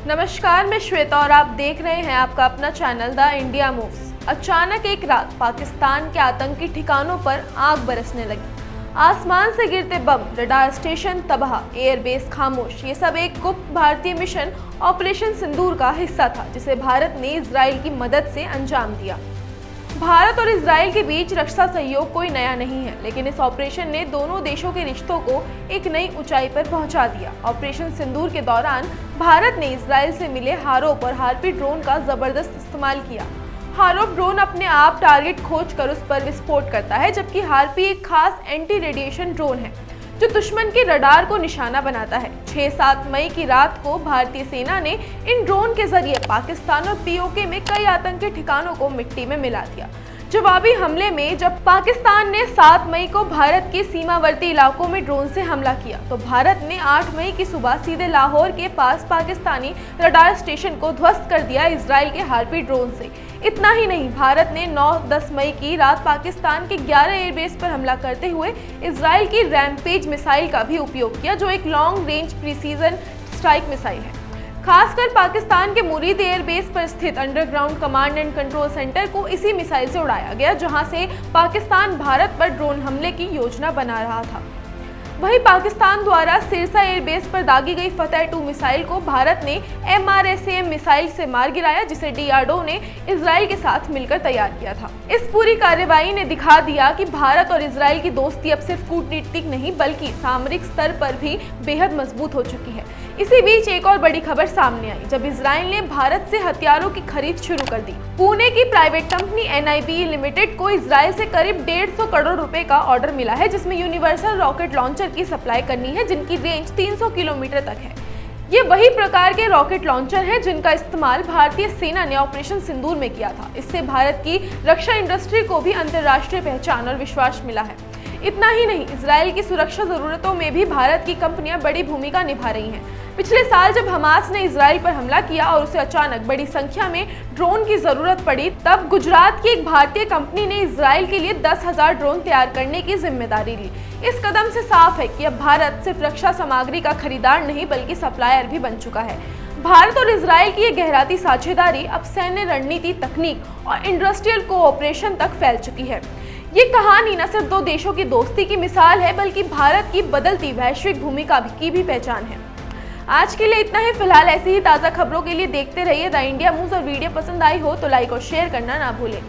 नमस्कार, मैं श्वेता और आप देख रहे हैं आपका अपना चैनल द इंडिया मूव्स। अचानक एक रात पाकिस्तान के आतंकी ठिकानों पर आग बरसने लगी। आसमान से गिरते बम, रडार स्टेशन तबाह, एयरबेस खामोश। ये सब एक गुप्त भारतीय मिशन ऑपरेशन सिंदूर का हिस्सा था, जिसे भारत ने इजराइल की मदद से अंजाम दिया। भारत और इजराइल के बीच रक्षा सहयोग कोई नया नहीं है, लेकिन इस ऑपरेशन ने दोनों देशों के रिश्तों को एक नई ऊंचाई पर पहुंचा दिया। ऑपरेशन सिंदूर के दौरान भारत ने इजराइल से मिले हारोप और हार्पी ड्रोन का जबरदस्त इस्तेमाल किया। हारोप ड्रोन अपने आप टारगेट खोज कर उस पर विस्फोट करता है, जबकि हार्पी एक खास एंटी रेडिएशन ड्रोन है जो दुश्मन के रडार को निशाना बनाता है। 6-7 मई की रात को भारतीय सेना ने इन ड्रोन के जरिए पाकिस्तान और पीओके में कई आतंकी ठिकानों को मिट्टी में मिला दिया। जवाबी हमले में जब पाकिस्तान ने 7 मई को भारत के सीमावर्ती इलाकों में ड्रोन से हमला किया, तो भारत ने 8 मई की सुबह सीधे लाहौर के पास पाकिस्तानी रडार स्टेशन को ध्वस्त कर दिया इजराइल के हार्पी ड्रोन से। इतना ही नहीं, भारत ने 9-10 मई की रात पाकिस्तान के 11 एयरबेस पर हमला करते हुए इजराइल की रैम्पेज मिसाइल का भी उपयोग किया, जो एक long range precision strike missile है। खासकर पाकिस्तान के मुरीद एयरबेस पर स्थित underground command and control centre को इसी मिसाइल से उड़ाया गया, जहां से पाकिस्तान भारत पर ड्रोन हमले की योजना बना रहा था। वहीं पाकिस्तान द्वारा सिरसा एयरबेस पर दागी गई फतेह 2 मिसाइल को भारत ने MRSAM मिसाइल से मार गिराया, जिसे DRDO ने इजराइल के साथ मिलकर तैयार किया था। इस पूरी कार्रवाई ने दिखा दिया कि भारत और इजराइल की दोस्ती अब सिर्फ कूटनीतिक नहीं बल्कि सामरिक स्तर पर भी बेहद मजबूत हो चुकी है। इसी बीच एक और बड़ी खबर सामने आई, जब इजराइल ने भारत से हथियारों की खरीद शुरू कर दी। पुणे की प्राइवेट कंपनी NIBE लिमिटेड को इजराइल से करीब 150 करोड़ रुपए का ऑर्डर मिला है, जिसमें यूनिवर्सल रॉकेट लॉन्चर की सप्लाई करनी है, जिनकी रेंज 300 किलोमीटर तक है। ये वही प्रकार के रॉकेट लॉन्चर हैं जिनका इस्तेमाल भारतीय सेना ने ऑपरेशन सिंदूर में किया था। इससे भारत की रक्षा इंडस्ट्री को भी अंतर्राष्ट्रीय पहचान और विश्वास मिला है। इतना ही नहीं, इजराइल की सुरक्षा जरूरतों में भी भारत की कंपनियां बड़ी भूमिका निभा रही हैं। पिछले साल जब हमास ने इजराइल पर हमला किया और उसे अचानक बड़ी संख्या में ड्रोन की जरूरत पड़ी, तब गुजरात की एक भारतीय कंपनी ने इजराइल के लिए 10,000 ड्रोन तैयार करने की जिम्मेदारी ली। इस कदम से साफ है कि अब भारत सिर्फ रक्षा सामग्री का खरीदार नहीं बल्कि सप्लायर भी बन चुका है। भारत और इजराइल की ये गहराती साझेदारी अब सैन्य रणनीति, तकनीक और इंडस्ट्रियल कोऑपरेशन तक फैल चुकी है। ये कहानी न सिर्फ दो देशों की दोस्ती की मिसाल है, बल्कि भारत की बदलती वैश्विक भूमिका की भी पहचान है। आज के लिए इतना ही। फिलहाल ऐसी ही ताज़ा खबरों के लिए देखते रहिए द इंडिया मूव्स, और वीडियो पसंद आई हो तो लाइक और शेयर करना ना भूलें।